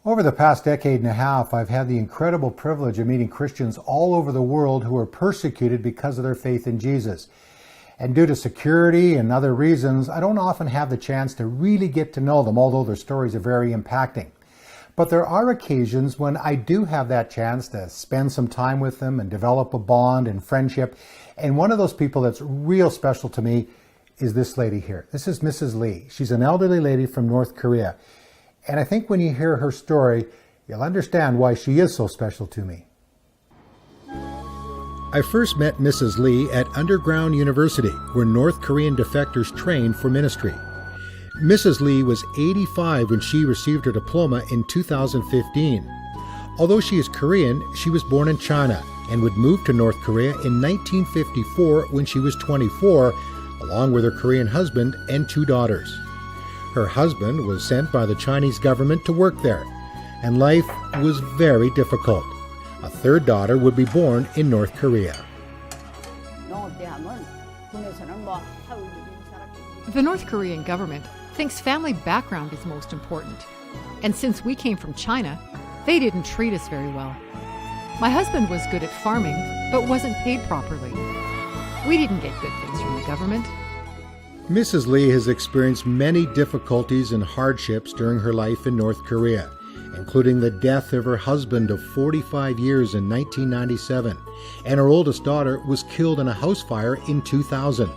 Over the past decade and a half, I've had the incredible privilege of meeting Christians all over the world who are persecuted because of their faith in Jesus. And due to security and other reasons, I don't often have the chance to really get to know them, although their stories are very impacting. But there are occasions when I do have that chance to spend some time with them and develop a bond and friendship. And one of those people that's real special to me is this lady here. This is Mrs. Lee. She's an elderly lady from North Korea. And I think when you hear her story, you'll understand why she is so special to me. I first met Mrs. Lee at Underground University, where North Korean defectors trained for ministry. Mrs. Lee was 85 when she received her diploma in 2015. Although she is Korean, she was born in China and would move to North Korea in 1954 when she was 24, along with her Korean husband and 2 daughters. Her husband was sent by the Chinese government to work there, and life was very difficult. A 3rd daughter would be born in North Korea. The North Korean government thinks family background is most important. And since we came from China, they didn't treat us very well. My husband was good at farming, but wasn't paid properly. We didn't get good things from the government. Mrs. Lee has experienced many difficulties and hardships during her life in North Korea, including the death of her husband of 45 years in 1997, and her oldest daughter was killed in a house fire in 2000.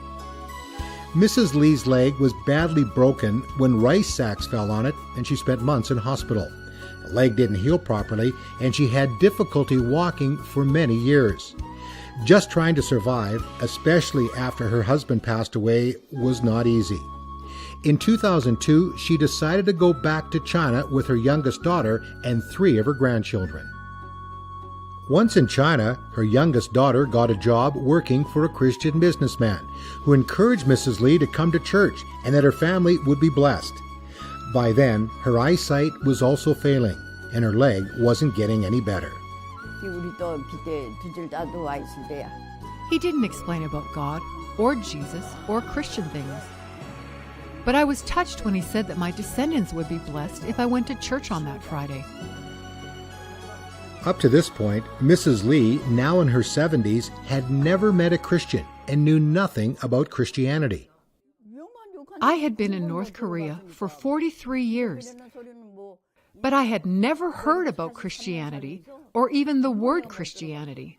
Mrs. Lee's leg was badly broken when rice sacks fell on it, and she spent months in hospital. The leg didn't heal properly, and she had difficulty walking for many years. Just trying to survive, especially after her husband passed away, was not easy. In 2002, she decided to go back to China with her youngest daughter and 3 of her grandchildren. Once in China, her youngest daughter got a job working for a Christian businessman who encouraged Mrs. Lee to come to church and that her family would be blessed. By then, her eyesight was also failing, and her leg wasn't getting any better. He didn't explain about God or Jesus or Christian things. But I was touched when he said that my descendants would be blessed if I went to church on that Friday. Up to this point, Mrs. Lee, now in her 70s, had never met a Christian and knew nothing about Christianity. I had been in North Korea for 43 years, but I had never heard about Christianity or even the word Christianity.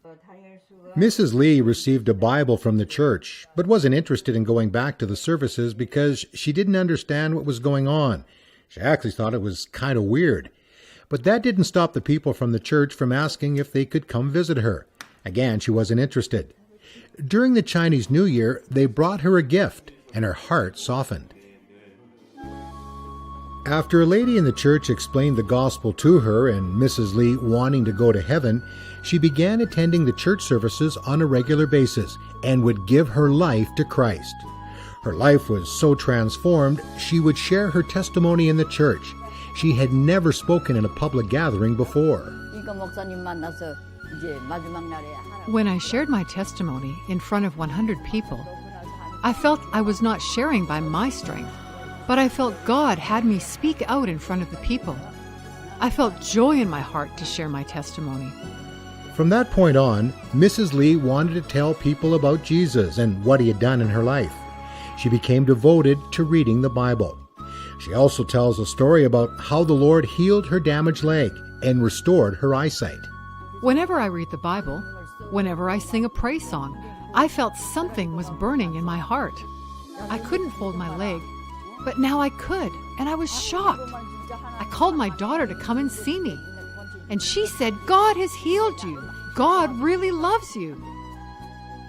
Mrs. Lee received a Bible from the church, but wasn't interested in going back to the services because she didn't understand what was going on. She actually thought it was kind of weird. But that didn't stop the people from the church from asking if they could come visit her. Again, she wasn't interested. During the Chinese New Year, they brought her a gift, and her heart softened. After a lady in the church explained the gospel to her and Mrs. Lee wanting to go to heaven, she began attending the church services on a regular basis and would give her life to Christ. Her life was so transformed, she would share her testimony in the church. She had never spoken in a public gathering before. When I shared my testimony in front of 100 people, I felt I was not sharing by my strength, but I felt God had me speak out in front of the people. I felt joy in my heart to share my testimony. From that point on, Mrs. Lee wanted to tell people about Jesus and what he had done in her life. She became devoted to reading the Bible. She also tells a story about how the Lord healed her damaged leg and restored her eyesight. Whenever I read the Bible, whenever I sing a praise song, I felt something was burning in my heart. I couldn't fold my leg, but now I could, and I was shocked. I called my daughter to come and see me, and she said, "God has healed you. God really loves you."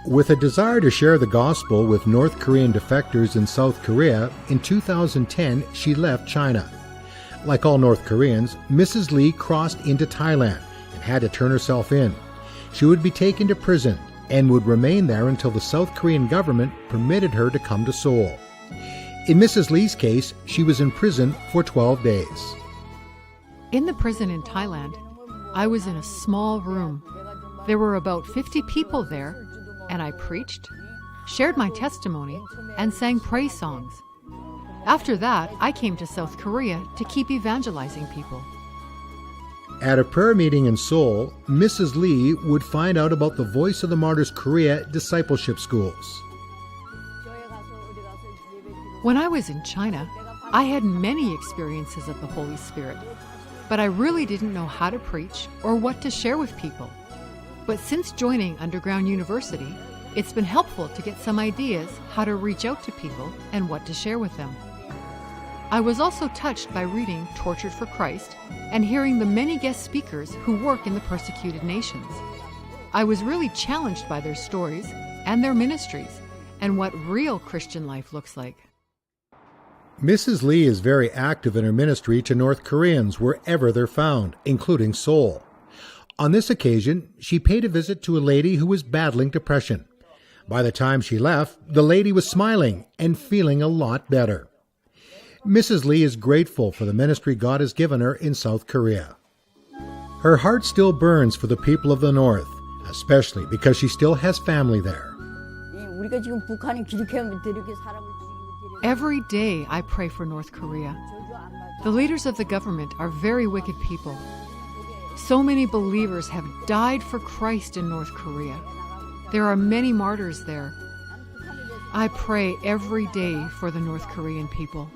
With a desire to share the gospel with North Korean defectors in South Korea, in 2010 she left China. Like all North Koreans, Mrs. Lee crossed into Thailand and had to turn herself in. She would be taken to prison and would remain there until the South Korean government permitted her to come to Seoul. In Mrs. Lee's case, she was in prison for 12 days. In the prison in Thailand, I was in a small room. There were about 50 people there, and I preached, shared my testimony, and sang praise songs. After that, I came to South Korea to keep evangelizing people. At a prayer meeting in Seoul, Mrs. Lee would find out about the Voice of the Martyrs Korea discipleship schools. When I was in China, I had many experiences of the Holy Spirit, but I really didn't know how to preach or what to share with people. But since joining Underground University, it's been helpful to get some ideas how to reach out to people and what to share with them. I was also touched by reading Tortured for Christ and hearing the many guest speakers who work in the persecuted nations. I was really challenged by their stories and their ministries and what real Christian life looks like. Mrs. Lee is very active in her ministry to North Koreans wherever they're found, including Seoul. On this occasion, she paid a visit to a lady who was battling depression. By the time she left, the lady was smiling and feeling a lot better. Mrs. Lee is grateful for the ministry God has given her in South Korea. Her heart still burns for the people of the North, especially because she still has family there. Every day I pray for North Korea. The leaders of the government are very wicked people. So many believers have died for Christ in North Korea. There are many martyrs there. I pray every day for the North Korean people.